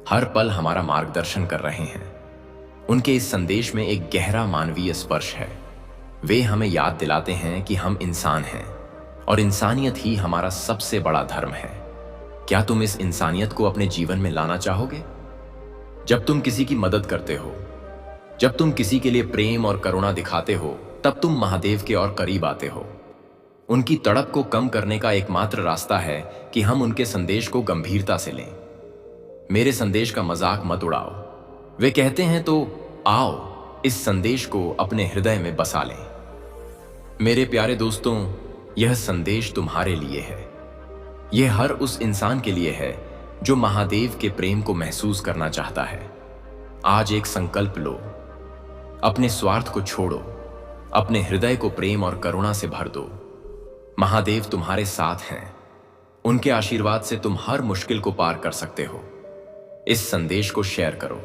हर पल हमारा मार्गदर्शन कर रहे हैं। उनके इस संदेश में एक गहरा मानवीय स्पर्श है। वे हमें याद दिलाते हैं कि हम इंसान हैं और इंसानियत ही हमारा सबसे बड़ा धर्म है। क्या तुम इस इंसानियत को अपने जीवन में लाना चाहोगे? जब तुम किसी की मदद करते हो, जब तुम किसी के लिए प्रेम और करुणा दिखाते हो, तब तुम महादेव के और करीब आते हो। उनकी तड़प को कम करने का एकमात्र रास्ता है कि हम उनके संदेश को गंभीरता से लें। मेरे संदेश का मजाक मत उड़ाओ। वे कहते हैं तो आओ इस संदेश को अपने हृदय में बसा लें। मेरे प्यारे दोस्तों, यह संदेश तुम्हारे लिए है। यह हर उस इंसान के लिए है जो महादेव के प्रेम को महसूस करना चाहता है। आज एक संकल्प लो, अपने स्वार्थ को छोड़ो, अपने हृदय को प्रेम और करुणा से भर दो। महादेव तुम्हारे साथ हैं। उनके आशीर्वाद से तुम हर मुश्किल को पार कर सकते हो। इस संदेश को शेयर करो,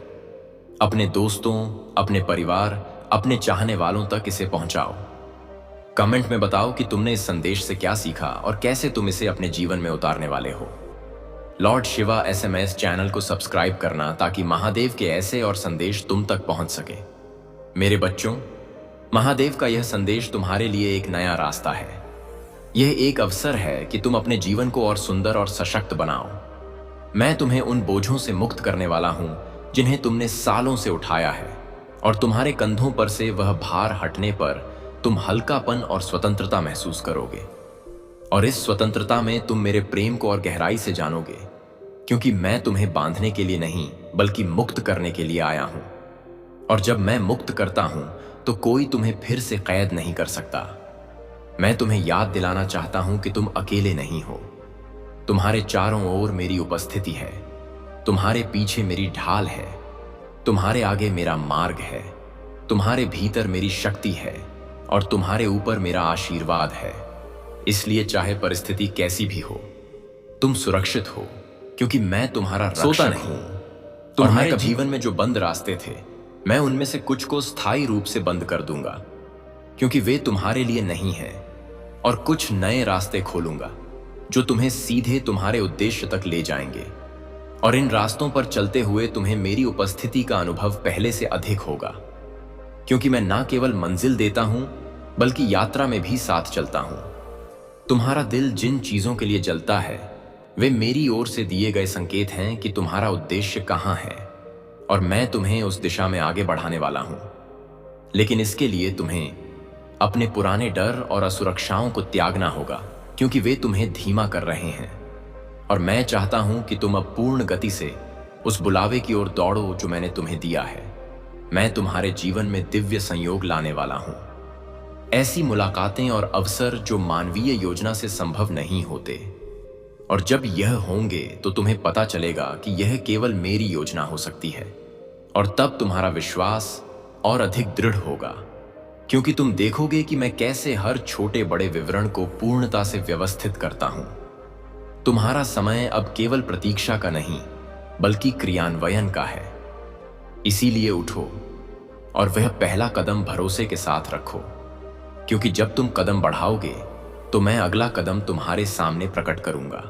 अपने दोस्तों, अपने परिवार, अपने चाहने वालों तक इसे पहुंचाओ। कमेंट में बताओ कि तुमने इस संदेश से क्या सीखा और कैसे तुम इसे अपने जीवन में उतारने वाले हो। लॉर्ड शिवा SMS चैनल को सब्सक्राइब करना, ताकि महादेव के ऐसे और संदेश तुम तक पहुंच सके। मेरे बच्चों, महादेव का यह संदेश तुम्हारे लिए एक नया रास्ता है। यह एक अवसर है कि तुम अपने जीवन को और सुंदर और सशक्त बनाओ। मैं तुम्हें उन बोझों से मुक्त करने वाला हूं जिन्हें तुमने सालों से उठाया है, और तुम्हारे कंधों पर से वह भार हटने पर तुम हल्कापन और स्वतंत्रता महसूस करोगे। और इस स्वतंत्रता में तुम मेरे प्रेम को और गहराई से जानोगे, क्योंकि मैं तुम्हें बांधने के लिए नहीं बल्कि मुक्त करने के लिए आया हूं। और जब मैं मुक्त करता हूं तो कोई तुम्हें फिर से कैद नहीं कर सकता। मैं तुम्हें याद दिलाना चाहता हूं कि तुम अकेले नहीं हो। तुम्हारे चारों ओर मेरी उपस्थिति है, तुम्हारे पीछे मेरी ढाल है, तुम्हारे आगे मेरा मार्ग है, तुम्हारे भीतर मेरी शक्ति है और तुम्हारे ऊपर मेरा आशीर्वाद है। इसलिए चाहे परिस्थिति कैसी भी हो, तुम सुरक्षित हो क्योंकि मैं तुम्हारा सोता रक्षक नहीं। हूं। तुम्हारे तुम्हारे जीवन में जो बंद रास्ते थे, मैं उनमें से कुछ को स्थायी रूप से बंद कर दूंगा क्योंकि वे तुम्हारे लिए नहीं हैं, और कुछ नए रास्ते खोलूंगा जो तुम्हें सीधे तुम्हारे उद्देश्य तक ले जाएंगे। और इन रास्तों पर चलते हुए तुम्हें मेरी उपस्थिति का अनुभव पहले से अधिक होगा, क्योंकि मैं ना केवल मंजिल देता हूं बल्कि यात्रा में भी साथ चलता हूं। तुम्हारा दिल जिन चीजों के लिए जलता है वे मेरी ओर से दिए गए संकेत हैं कि तुम्हारा उद्देश्य कहां है, और मैं तुम्हें उस दिशा में आगे बढ़ाने वाला हूं। लेकिन इसके लिए तुम्हें अपने पुराने डर और असुरक्षाओं को त्यागना होगा, क्योंकि वे तुम्हें धीमा कर रहे हैं। और मैं चाहता हूं कि तुम अब पूर्ण गति से उस बुलावे की ओर दौड़ो जो मैंने तुम्हें दिया है। मैं तुम्हारे जीवन में दिव्य संयोग लाने वाला हूं, ऐसी मुलाकातें और अवसर जो मानवीय योजना से संभव नहीं होते। और जब यह होंगे तो तुम्हें पता चलेगा कि यह केवल मेरी योजना हो सकती है, और तब तुम्हारा विश्वास और अधिक दृढ़ होगा, क्योंकि तुम देखोगे कि मैं कैसे हर छोटे बड़े विवरण को पूर्णता से व्यवस्थित करता हूं। तुम्हारा समय अब केवल प्रतीक्षा का नहीं बल्कि क्रियान्वयन का है। इसीलिए उठो और वह पहला कदम भरोसे के साथ रखो, क्योंकि जब तुम कदम बढ़ाओगे तो मैं अगला कदम तुम्हारे सामने प्रकट करूंगा,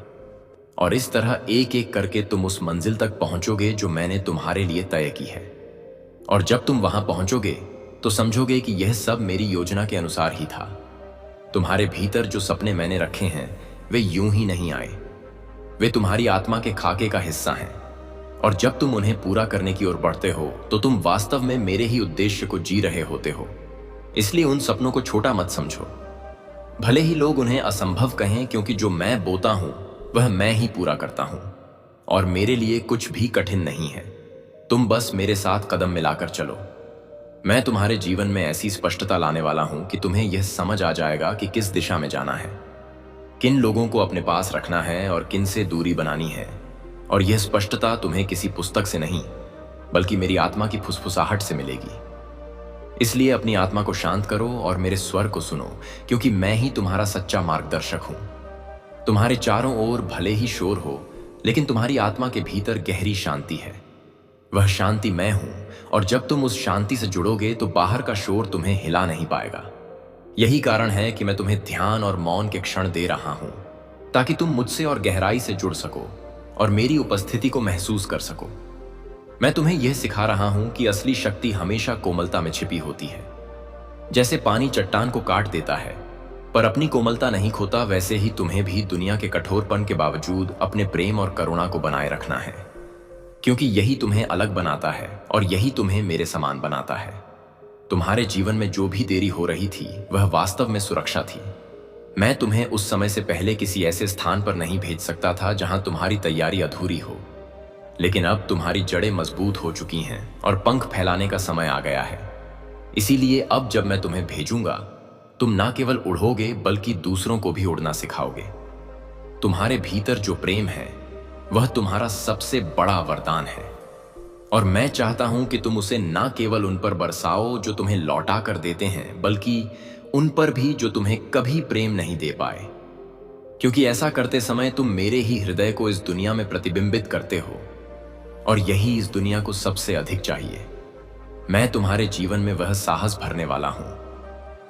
और इस तरह एक एक करके तुम उस मंजिल तक पहुंचोगे जो मैंने तुम्हारे लिए तय की है। और जब तुम वहां पहुंचोगे तो समझोगे कि यह सब मेरी योजना के अनुसार ही था। तुम्हारे भीतर जो सपने मैंने रखे हैं वे यूं ही नहीं आए, वे तुम्हारी आत्मा के खाके का हिस्सा हैं। और जब तुम उन्हें पूरा करने की ओर बढ़ते हो तो तुम वास्तव में मेरे ही उद्देश्य को जी रहे होते हो। इसलिए उन सपनों को छोटा मत समझो, भले ही लोग उन्हें असंभव कहें, क्योंकि जो मैं बोता हूं वह मैं ही पूरा करता हूं, और मेरे लिए कुछ भी कठिन नहीं है। तुम बस मेरे साथ कदम मिलाकर चलो। मैं तुम्हारे जीवन में ऐसी स्पष्टता लाने वाला हूं कि तुम्हें यह समझ आ जाएगा कि किस दिशा में जाना है, किन लोगों को अपने पास रखना है और किन से दूरी बनानी है। और यह स्पष्टता तुम्हें किसी पुस्तक से नहीं बल्कि मेरी आत्मा की फुसफुसाहट से मिलेगी। इसलिए अपनी आत्मा को शांत करो और मेरे स्वर को सुनो, क्योंकि मैं ही तुम्हारा सच्चा मार्गदर्शक हूं। तुम्हारे चारों ओर भले ही शोर हो, लेकिन तुम्हारी आत्मा के भीतर गहरी शांति है। वह शांति मैं हूं, और जब तुम उस शांति से जुड़ोगे तो बाहर का शोर तुम्हें हिला नहीं पाएगा। यही कारण है कि मैं तुम्हें ध्यान और मौन के क्षण दे रहा हूं, ताकि तुम मुझसे और गहराई से जुड़ सको और मेरी उपस्थिति को महसूस कर सको। मैं तुम्हें यह सिखा रहा हूं कि असली शक्ति हमेशा कोमलता में छिपी होती है। जैसे पानी चट्टान को काट देता है पर अपनी कोमलता नहीं खोता, वैसे ही तुम्हें भी दुनिया के कठोरपन के बावजूद अपने प्रेम और करुणा को बनाए रखना है, क्योंकि यही तुम्हें अलग बनाता है और यही तुम्हें मेरे समान बनाता है। तुम्हारे जीवन में जो भी देरी हो रही थी वह वास्तव में सुरक्षा थी। मैं तुम्हें उस समय से पहले किसी ऐसे स्थान पर नहीं भेज सकता था जहां तुम्हारी तैयारी अधूरी हो, लेकिन अब तुम्हारी जड़ें मजबूत हो चुकी हैं और पंख फैलाने का समय आ गया है। इसीलिए अब जब मैं तुम्हें भेजूंगा, तुम ना केवल उड़ोगे बल्कि दूसरों को भी उड़ना सिखाओगे। तुम्हारे भीतर जो प्रेम है वह तुम्हारा सबसे बड़ा वरदान है, और मैं चाहता हूं कि तुम उसे ना केवल उन पर बरसाओ जो तुम्हें लौटा कर देते हैं, बल्कि उन पर भी जो तुम्हें कभी प्रेम नहीं दे पाए, क्योंकि ऐसा करते समय तुम मेरे ही हृदय को इस दुनिया में प्रतिबिंबित करते हो, और यही इस दुनिया को सबसे अधिक चाहिए। मैं तुम्हारे जीवन में वह साहस भरने वाला हूं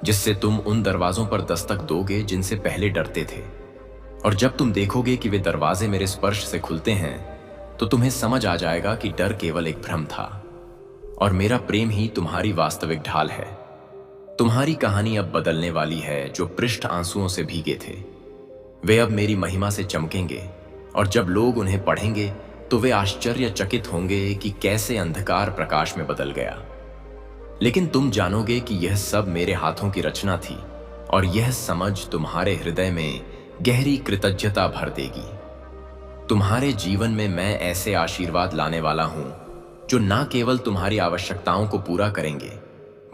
जिससे तुम उन दरवाजों पर दस्तक दोगे जिनसे पहले डरते थे, और जब तुम देखोगे कि वे दरवाजे मेरे स्पर्श से खुलते हैं तो तुम्हें समझ आ जाएगा कि डर केवल एक भ्रम था, और मेरा प्रेम ही तुम्हारी वास्तविक ढाल है। तुम्हारी कहानी अब बदलने वाली है जो पृष्ठ आंसुओं से भीगे थे। वे अब मेरी महिमा से चमकेंगे, और जब लोग उन्हें पढ़ेंगे तो वे आश्चर्यचकित होंगे कि कैसे अंधकार प्रकाश में बदल गया। लेकिन तुम जानोगे कि यह सब मेरे हाथों की रचना थी, और यह समझ तुम्हारे हृदय में गहरी कृतज्ञता भर देगी। तुम्हारे जीवन में मैं ऐसे आशीर्वाद लाने वाला हूं जो ना केवल तुम्हारी आवश्यकताओं को पूरा करेंगे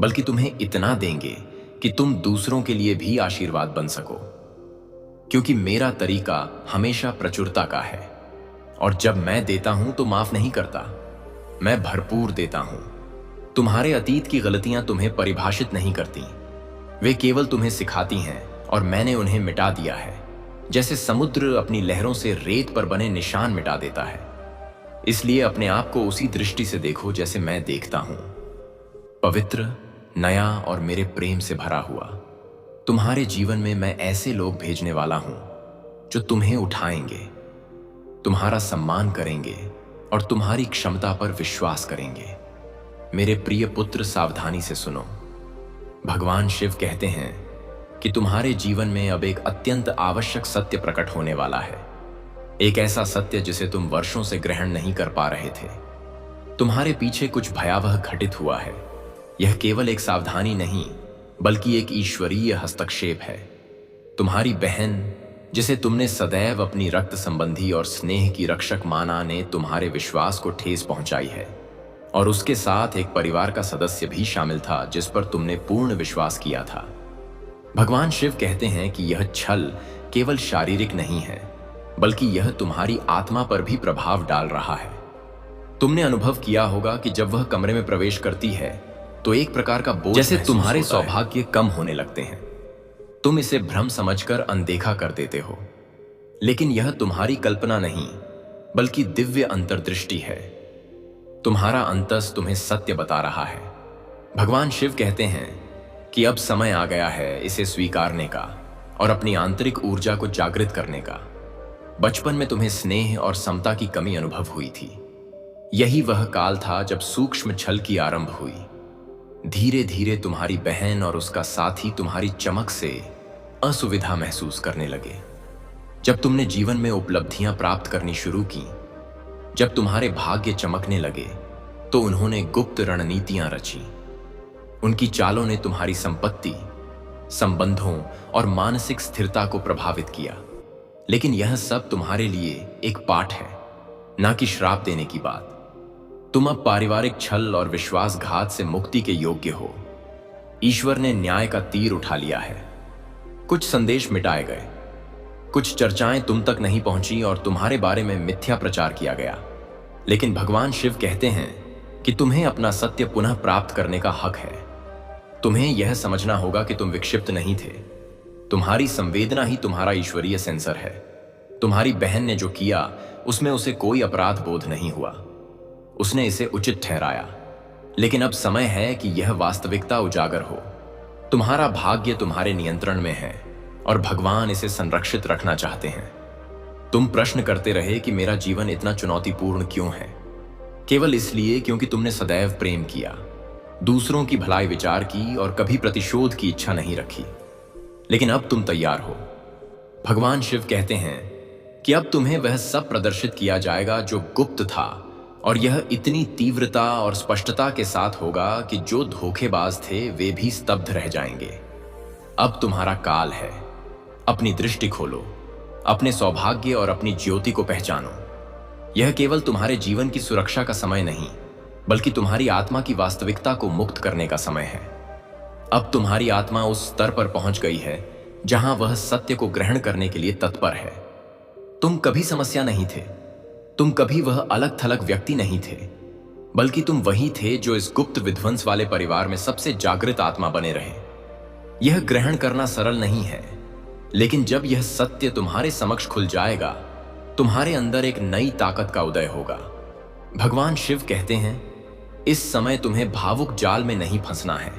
बल्कि तुम्हें इतना देंगे कि तुम दूसरों के लिए भी आशीर्वाद बन सको, क्योंकि मेरा तरीका हमेशा प्रचुरता का है, और जब मैं देता हूं तो माफ नहीं करता, मैं भरपूर देता हूं। तुम्हारे अतीत की गलतियां तुम्हें परिभाषित नहीं करती, वे केवल तुम्हें सिखाती हैं, और मैंने उन्हें मिटा दिया है। जैसे समुद्र अपनी लहरों से रेत पर बने निशान मिटा देता है, इसलिए अपने आप को उसी दृष्टि से देखो जैसे मैं देखता हूं, पवित्र, नया और मेरे प्रेम से भरा हुआ। तुम्हारे जीवन में मैं ऐसे लोग भेजने वाला हूं जो तुम्हें उठाएंगे, तुम्हारा सम्मान करेंगे और तुम्हारी क्षमता पर विश्वास करेंगे। मेरे प्रिय पुत्र, सावधानी से सुनो। भगवान शिव कहते हैं कि तुम्हारे जीवन में अब एक अत्यंत आवश्यक सत्य प्रकट होने वाला है, एक ऐसा सत्य जिसे तुम वर्षों से ग्रहण नहीं कर पा रहे थे। तुम्हारे पीछे कुछ भयावह घटित हुआ है। यह केवल एक सावधानी नहीं, बल्कि एक ईश्वरीय हस्तक्षेप है। तुम्हारी बहन, जिसे तुमने सदैव अपनी रक्त संबंधी और स्नेह की रक्षक माना, ने तुम्हारे विश्वास को ठेस पहुंचाई है, और उसके साथ एक परिवार का सदस्य भी शामिल था जिस पर तुमने पूर्ण विश्वास किया था। भगवान शिव कहते हैं कि यह छल केवल शारीरिक नहीं है, बल्कि यह तुम्हारी आत्मा पर भी प्रभाव डाल रहा है। तुमने अनुभव किया होगा कि जब वह कमरे में प्रवेश करती है तो एक प्रकार का बोझ, जैसे तुम्हारे सौभाग्य कम होने लगते हैं। तुम इसे भ्रम समझकर अनदेखा कर देते हो, लेकिन यह तुम्हारी कल्पना नहीं, बल्कि दिव्य अंतर्दृष्टि है। तुम्हारा अंतस तुम्हें सत्य बता रहा है। भगवान शिव कहते हैं कि अब समय आ गया है इसे स्वीकारने का और अपनी आंतरिक ऊर्जा को जागृत करने का। बचपन में तुम्हें स्नेह और समता की कमी अनुभव हुई थी। यही वह काल था जब सूक्ष्म छल की आरंभ हुई। धीरे धीरे तुम्हारी बहन और उसका साथी तुम्हारी चमक से असुविधा महसूस करने लगे। जब तुमने जीवन में उपलब्धियां प्राप्त करनी शुरू की, जब तुम्हारे भाग्य चमकने लगे, तो उन्होंने गुप्त रणनीतियां रची। उनकी चालों ने तुम्हारी संपत्ति, संबंधों और मानसिक स्थिरता को प्रभावित किया। लेकिन यह सब तुम्हारे लिए एक पाठ है, ना कि श्राप देने की बात। तुम अब पारिवारिक छल और विश्वासघात से मुक्ति के योग्य हो। ईश्वर ने न्याय का तीर उठा लिया है। कुछ संदेश मिटाए गए, कुछ चर्चाएं तुम तक नहीं पहुंची और तुम्हारे बारे में मिथ्या प्रचार किया गया। लेकिन भगवान शिव कहते हैं कि तुम्हें अपना सत्य पुनः प्राप्त करने का हक है। तुम्हें यह समझना होगा कि तुम विक्षिप्त नहीं थे। तुम्हारी संवेदना ही तुम्हारा ईश्वरीय सेंसर है। तुम्हारी बहन ने जो किया, उसमें उसे कोई अपराध बोध नहीं हुआ। उसने इसे उचित ठहराया। लेकिन अब समय है कि यह वास्तविकता उजागर हो। तुम्हारा भाग्य तुम्हारे नियंत्रण में है और भगवान इसे संरक्षित रखना चाहते हैं। तुम प्रश्न करते रहे कि मेरा जीवन इतना चुनौतीपूर्ण क्यों है। केवल इसलिए क्योंकि तुमने सदैव प्रेम किया, दूसरों की भलाई विचार की और कभी प्रतिशोध की इच्छा नहीं रखी। लेकिन अब तुम तैयार हो। भगवान शिव कहते हैं कि अब तुम्हें वह सब प्रदर्शित किया जाएगा जो गुप्त था, और यह इतनी तीव्रता और स्पष्टता के साथ होगा कि जो धोखेबाज थे वे भी स्तब्ध रह जाएंगे। अब तुम्हारा काल है। अपनी दृष्टि खोलो, अपने सौभाग्य और अपनी ज्योति को पहचानो। यह केवल तुम्हारे जीवन की सुरक्षा का समय नहीं, बल्कि तुम्हारी आत्मा की वास्तविकता को मुक्त करने का समय है। अब तुम्हारी आत्मा उस स्तर पर पहुंच गई है जहां वह सत्य को ग्रहण करने के लिए तत्पर है। तुम कभी समस्या नहीं थे, तुम कभी वह अलग थलग व्यक्ति नहीं थे, बल्कि तुम वही थे जो इस गुप्त विध्वंस वाले परिवार में सबसे जागृत आत्मा बने रहे। यह ग्रहण करना सरल नहीं है, लेकिन जब यह सत्य तुम्हारे समक्ष खुल जाएगा, तुम्हारे अंदर एक नई ताकत का उदय होगा। भगवान शिव कहते हैं, इस समय तुम्हें भावुक जाल में नहीं फंसना है।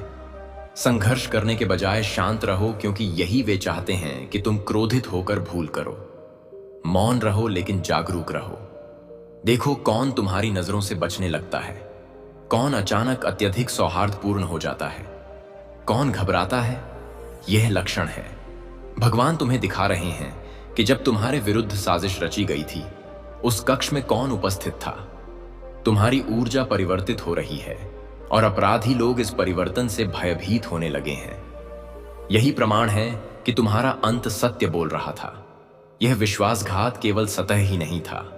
संघर्ष करने के बजाय शांत रहो, क्योंकि यही वे चाहते हैं कि तुम क्रोधित होकर भूल करो। मौन रहो लेकिन जागरूक रहो। देखो कौन तुम्हारी नजरों से बचने लगता है, कौन अचानक अत्यधिक सौहार्दपूर्ण हो जाता है, कौन घबराता है। यह लक्षण है। भगवान तुम्हें दिखा रहे हैं कि जब तुम्हारे विरुद्ध साजिश रची गई थी, उस कक्ष में कौन उपस्थित था। तुम्हारी ऊर्जा परिवर्तित हो रही है और अपराधी लोग इस परिवर्तन से भयभीत होने लगे हैं। यही प्रमाण है कि तुम्हारा अंत सत्य बोल रहा था। यह विश्वासघात केवल सतह ही नहीं था,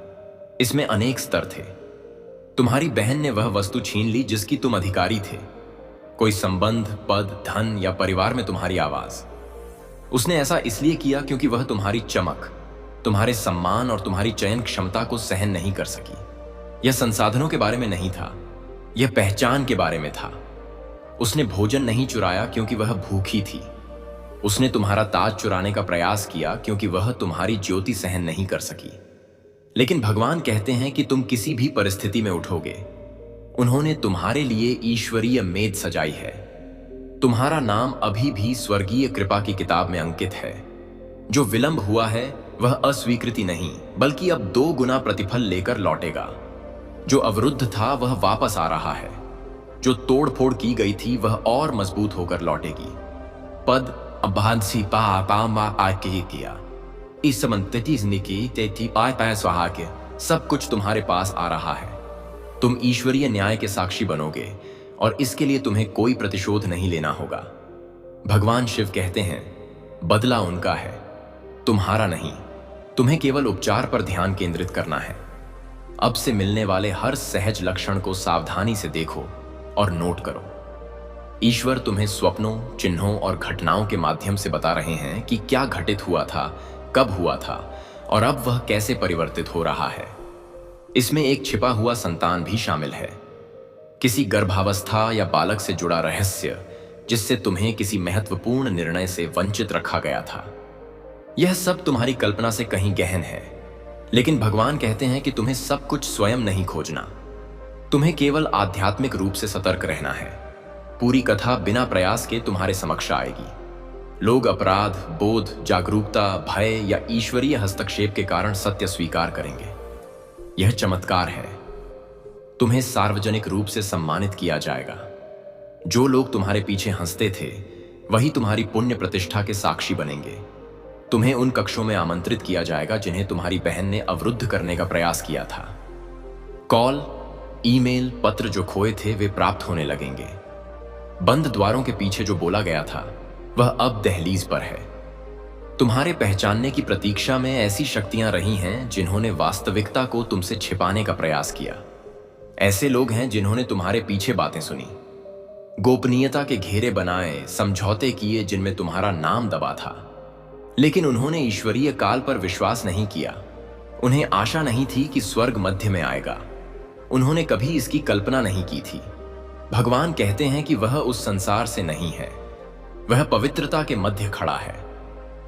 इसमें अनेक स्तर थे। तुम्हारी बहन ने वह वस्तु छीन ली जिसकी तुम अधिकारी थे। कोई संबंध, पद, धन या परिवार में तुम्हारी आवाज। उसने ऐसा इसलिए किया क्योंकि वह तुम्हारी चमक, तुम्हारे सम्मान और तुम्हारी चयन क्षमता को सहन नहीं कर सकी। यह संसाधनों के बारे में नहीं था, यह पहचान के बारे में था। उसने भोजन नहीं चुराया क्योंकि वह भूखी थी, उसने तुम्हारा ताज चुराने का प्रयास किया क्योंकि वह तुम्हारी ज्योति सहन नहीं कर सकी। लेकिन भगवान कहते हैं कि तुम किसी भी परिस्थिति में उठोगे। उन्होंने तुम्हारे लिए ईश्वरीय मेद सजाई है। तुम्हारा नाम अभी भी स्वर्गीय कृपा की किताब में अंकित है। जो विलंब हुआ है वह अस्वीकृति नहीं, बल्कि अब 2 गुना प्रतिफल लेकर लौटेगा। जो अवरुद्ध था वह वापस आ रहा है। जो तोड़फोड़ की गई थी वह और मजबूत होकर लौटेगी। पद अभांसी पा पामा आके किया इस समंतति तेथी पाय पाय स्वाहाके सब कुछ तुम्हारे पास आ रहा है। तुम ईश्वरीय न्याय के साक्षी बनोगे और इसके लिए तुम्हें कोई प्रतिशोध नहीं लेना होगा। भगवान शिव कहते हैं, बदला उनका है, तुम्हारा नहीं। तुम्हें केवल उपचार पर ध्यान केंद्रित करना है। अब से मिलने वाले हर सहज लक्षण को सावधानी से देखो और नोट करो। ईश्वर तुम्हें स्वप्नों, चिन्हों और घटनाओं के माध्यम से बता रहे हैं कि क्या घटित हुआ था, कब हुआ था और अब वह कैसे परिवर्तित हो रहा है। इसमें एक छिपा हुआ संतान भी शामिल है, किसी गर्भावस्था या बालक से जुड़ा रहस्य जिससे तुम्हें किसी महत्वपूर्ण निर्णय से वंचित रखा गया था। यह सब तुम्हारी कल्पना से कहीं गहन है, लेकिन भगवान कहते हैं कि तुम्हें सब कुछ स्वयं नहीं खोजना। तुम्हें केवल आध्यात्मिक रूप से सतर्क रहना है। पूरी कथा बिना प्रयास के तुम्हारे समक्ष आएगी। लोग अपराध बोध, जागरूकता, भय या ईश्वरीय हस्तक्षेप के कारण सत्य स्वीकार करेंगे। यह चमत्कार है। तुम्हें सार्वजनिक रूप से सम्मानित किया जाएगा। जो लोग तुम्हारे पीछे हंसते थे वही तुम्हारी पुण्य प्रतिष्ठा के साक्षी बनेंगे। तुम्हें उन कक्षों में आमंत्रित किया जाएगा जिन्हें तुम्हारी बहन ने अवरुद्ध करने का प्रयास किया था। कॉल, ईमेल, पत्र जो खोए थे वे प्राप्त होने लगेंगे। बंद द्वारों के पीछे जो बोला गया था वह अब दहलीज पर है। तुम्हारे पहचानने की प्रतीक्षा में ऐसी शक्तियां रही हैं जिन्होंने वास्तविकता को तुमसे छिपाने का प्रयास किया। ऐसे लोग हैं जिन्होंने तुम्हारे पीछे बातें सुनी, गोपनीयता के घेरे बनाए, समझौते किए जिनमें तुम्हारा नाम दबा था। लेकिन उन्होंने ईश्वरीय काल पर विश्वास नहीं किया। उन्हें आशा नहीं थी कि स्वर्ग मध्य में आएगा। उन्होंने कभी इसकी कल्पना नहीं की थी। भगवान कहते हैं कि वह उस संसार से नहीं है। वह पवित्रता के मध्य खड़ा है।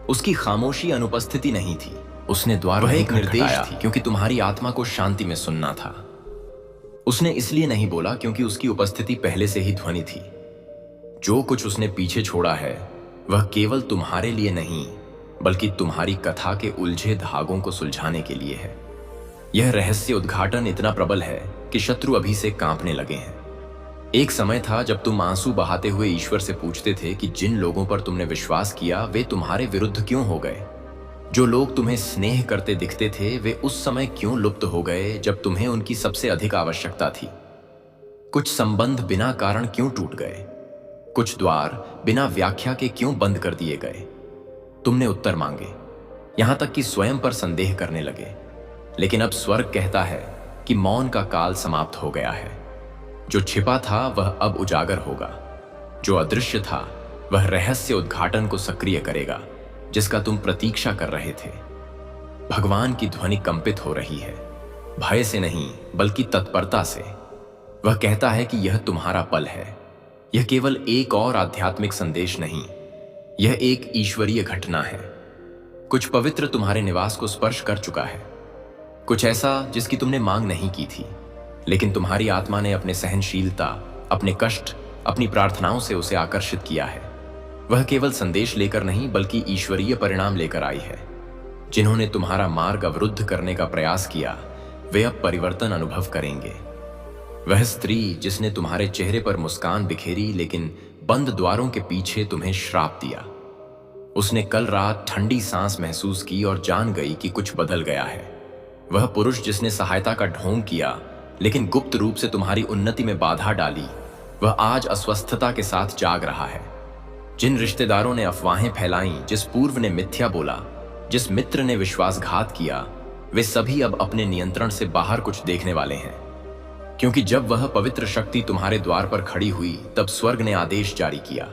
उसकी खामोशी अनुपस्थिति नहीं थी। उसने द्वार वह एक निर्देश थी क्योंकि तुम्हारी आत्मा को शांति में सुनना था। उसने इसलिए नहीं बोला क्योंकि उसकी उपस्थिति पहले से ही ध्वनि थी। जो कुछ उसने पीछे छोड़ा है वह केवल तुम्हारे लिए नहीं बल्कि तुम्हारी कथा के उलझे धागों को सुलझाने के लिए है। यह रहस्य उद्घाटन इतना प्रबल है कि शत्रु अभी से कांपने लगे हैं। एक समय था जब तुम आंसू बहाते हुए ईश्वर से पूछते थे कि जिन लोगों पर तुमने विश्वास किया वे तुम्हारे विरुद्ध क्यों हो गए। जो लोग तुम्हें स्नेह करते दिखते थे वे उस समय क्यों लुप्त हो गए जब तुम्हें उनकी सबसे अधिक आवश्यकता थी। कुछ संबंध बिना कारण क्यों टूट गए। कुछ द्वार बिना व्याख्या के क्यों बंद कर दिए गए। तुमने उत्तर मांगे, यहां तक कि स्वयं पर संदेह करने लगे। लेकिन अब स्वर्ग कहता है कि मौन का काल समाप्त हो गया है। जो छिपा था वह अब उजागर होगा। जो अदृश्य था वह रहस्य उद्घाटन को सक्रिय करेगा जिसका तुम प्रतीक्षा कर रहे थे। भगवान की ध्वनि कंपित हो रही है, भय से नहीं बल्कि तत्परता से। वह कहता है कि यह तुम्हारा पल है। यह केवल एक और आध्यात्मिक संदेश नहीं, यह एक ईश्वरीय घटना है। कुछ पवित्र तुम्हारे निवास को स्पर्श कर चुका है, कुछ ऐसा जिसकी तुमने मांग नहीं की थी, लेकिन तुम्हारी आत्मा ने अपने सहनशीलता, अपने कष्ट, अपनी प्रार्थनाओं से उसे आकर्षित किया है। वह केवल संदेश लेकर नहीं बल्कि ईश्वरीय परिणाम लेकर आई है। जिन्होंने तुम्हारा मार्ग अवरुद्ध करने का प्रयास किया वे अब परिवर्तन अनुभव करेंगे। वह स्त्री जिसने तुम्हारे चेहरे पर मुस्कान बिखेरी लेकिन बंद द्वारों के पीछे तुम्हें श्राप दिया, उसने कल रात ठंडी सांस महसूस की और जान गई कि कुछ बदल गया है। वह पुरुष जिसने सहायता का ढोंग किया लेकिन गुप्त रूप से तुम्हारी उन्नति में बाधा डाली, वह आज अस्वस्थता के साथ जाग रहा है। जिन रिश्तेदारों ने अफवाहें फैलाईं, जिस पूर्व ने मिथ्या बोला, जिस मित्र ने विश्वासघात किया, वे सभी अब अपने नियंत्रण से बाहर कुछ देखने वाले हैं। क्योंकि जब वह पवित्र शक्ति तुम्हारे द्वार पर खड़ी हुई तब स्वर्ग ने आदेश जारी किया।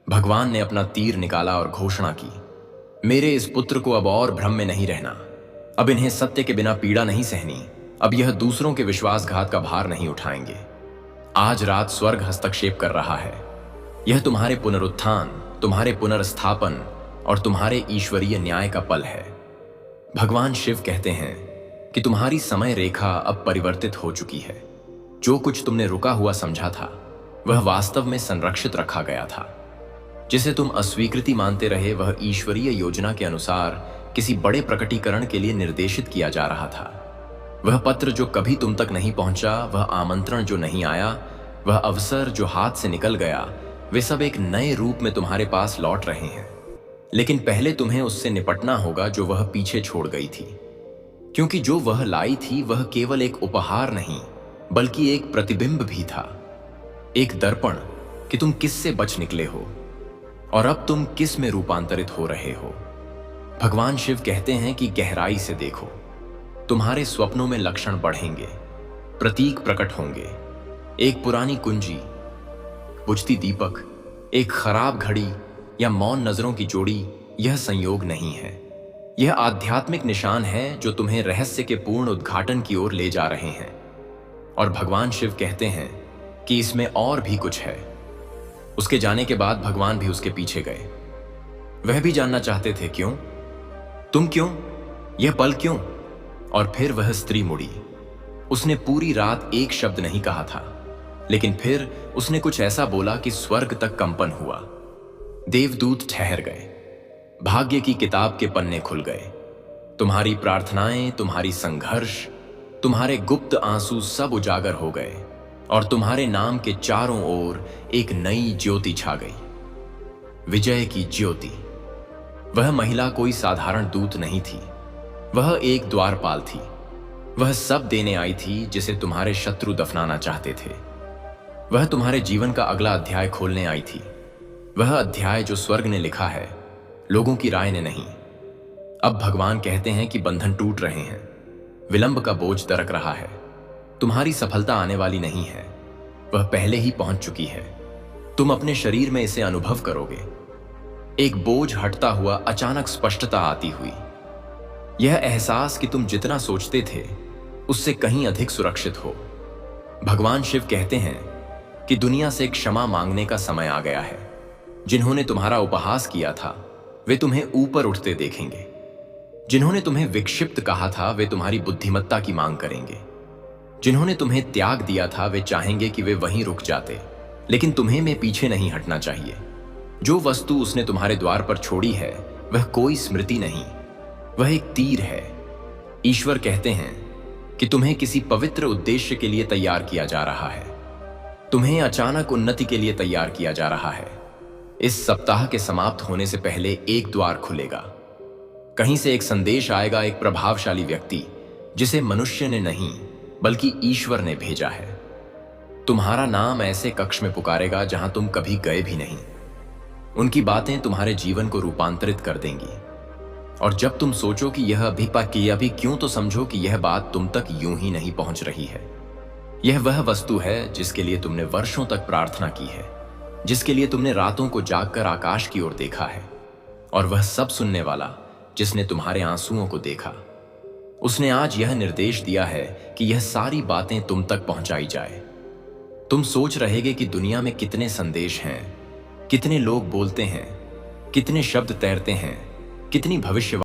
भगवान ने अपना तीर निकाला और घोषणा की, मेरे इस पुत्र को अब और भ्रम में नहीं रहना। अब इन्हें सत्य के बिना पीड़ा नहीं सहनी। अब यह दूसरों के विश्वासघात का भार नहीं उठाएंगे। आज रात स्वर्ग हस्तक्षेप कर रहा है। यह तुम्हारे पुनरुत्थान, तुम्हारे पुनर्स्थापन और तुम्हारे ईश्वरीय न्याय का पल है। भगवान शिव कहते हैं कि तुम्हारी समय रेखा अब परिवर्तित हो चुकी है। जो कुछ तुमने रुका हुआ समझा था वह वास्तव में संरक्षित रखा गया था। जिसे तुम अस्वीकृति मानते रहे वह ईश्वरीय योजना के अनुसार किसी बड़े प्रकटीकरण के लिए निर्देशित किया जा रहा था। वह पत्र जो कभी तुम तक नहीं पहुंचा, वह आमंत्रण जो नहीं आया, वह अवसर जो हाथ से निकल गया, वे सब एक नए रूप में तुम्हारे पास लौट रहे हैं। लेकिन पहले तुम्हें उससे निपटना होगा जो वह पीछे छोड़ गई थी, क्योंकि जो वह लाई थी वह केवल एक उपहार नहीं बल्कि एक प्रतिबिंब भी था, एक दर्पण कि तुम किससे बच निकले हो और अब तुम किस में रूपांतरित हो रहे हो। भगवान शिव कहते हैं कि गहराई से देखो, तुम्हारे स्वप्नों में लक्षण बढ़ेंगे, प्रतीक प्रकट होंगे। एक पुरानी कुंजी, बुझती दीपक, एक खराब घड़ी या मौन नजरों की जोड़ी, यह संयोग नहीं है। यह आध्यात्मिक निशान है जो तुम्हें रहस्य के पूर्ण उद्घाटन की ओर ले जा रहे हैं। और भगवान शिव कहते हैं कि इसमें और भी कुछ है। उसके जाने के बाद भगवान भी उसके पीछे गए। वह भी जानना चाहते थे क्यों, तुम क्यों, यह पल क्यों। और फिर वह स्त्री मुड़ी। उसने पूरी रात एक शब्द नहीं कहा था, लेकिन फिर उसने कुछ ऐसा बोला कि स्वर्ग तक कंपन हुआ। देवदूत ठहर गए, भाग्य की किताब के पन्ने खुल गए। तुम्हारी प्रार्थनाएं, तुम्हारी संघर्ष, तुम्हारे गुप्त आंसू सब उजागर हो गए और तुम्हारे नाम के चारों ओर एक नई ज्योति छा गई, विजय की ज्योति। वह महिला कोई साधारण दूत नहीं थी, वह एक द्वारपाल थी। वह सब देने आई थी जिसे तुम्हारे शत्रु दफनाना चाहते थे। वह तुम्हारे जीवन का अगला अध्याय खोलने आई थी, वह अध्याय जो स्वर्ग ने लिखा है, लोगों की राय ने नहीं। अब भगवान कहते हैं कि बंधन टूट रहे हैं, विलंब का बोझ दरक रहा है। तुम्हारी सफलता आने वाली नहीं है, वह पहले ही पहुंच चुकी है। तुम अपने शरीर में इसे अनुभव करोगे। एक बोझ हटता हुआ अचानक स्पष्टता आती हुई, यह एहसास कि तुम जितना सोचते थे उससे कहीं अधिक सुरक्षित हो। भगवान शिव कहते हैं कि दुनिया से क्षमा मांगने का समय आ गया है। जिन्होंने तुम्हारा उपहास किया था वे तुम्हें ऊपर उठते देखेंगे। जिन्होंने तुम्हें विक्षिप्त कहा था वे तुम्हारी बुद्धिमत्ता की मांग करेंगे। जिन्होंने तुम्हें त्याग दिया था वे चाहेंगे कि वे वहीं रुक जाते, लेकिन तुम्हें में पीछे नहीं हटना चाहिए। जो वस्तु उसने तुम्हारे द्वार पर छोड़ी है वह कोई स्मृति नहीं, वह एक तीर है। ईश्वर कहते हैं कि तुम्हें किसी पवित्र उद्देश्य के लिए तैयार किया जा रहा है। तुम्हें अचानक उन्नति के लिए तैयार किया जा रहा है। इस सप्ताह के समाप्त होने से पहले एक द्वार खुलेगा। कहीं से एक संदेश आएगा, एक प्रभावशाली व्यक्ति जिसे मनुष्य ने नहीं बल्कि ईश्वर ने भेजा है। तुम्हारा नाम ऐसे कक्ष में पुकारेगा जहां तुम कभी गए भी नहीं। उनकी बातें तुम्हारे जीवन को रूपांतरित कर देंगी। और जब तुम सोचो कि यह अभी क्यों, तो समझो कि यह बात तुम तक यूं ही नहीं पहुंच रही है। यह वह वस्तु है जिसके लिए तुमने वर्षों तक प्रार्थना की है, जिसके लिए तुमने रातों को जागकर आकाश की ओर देखा है। और वह सब सुनने वाला जिसने तुम्हारे आंसुओं को देखा, उसने आज यह निर्देश दिया है कि यह सारी बातें तुम तक पहुंचाई जाए। तुम सोच रहेगे कि दुनिया में कितने संदेश हैं, कितने लोग बोलते हैं, कितने शब्द तैरते हैं, कितनी भविष्यवाणी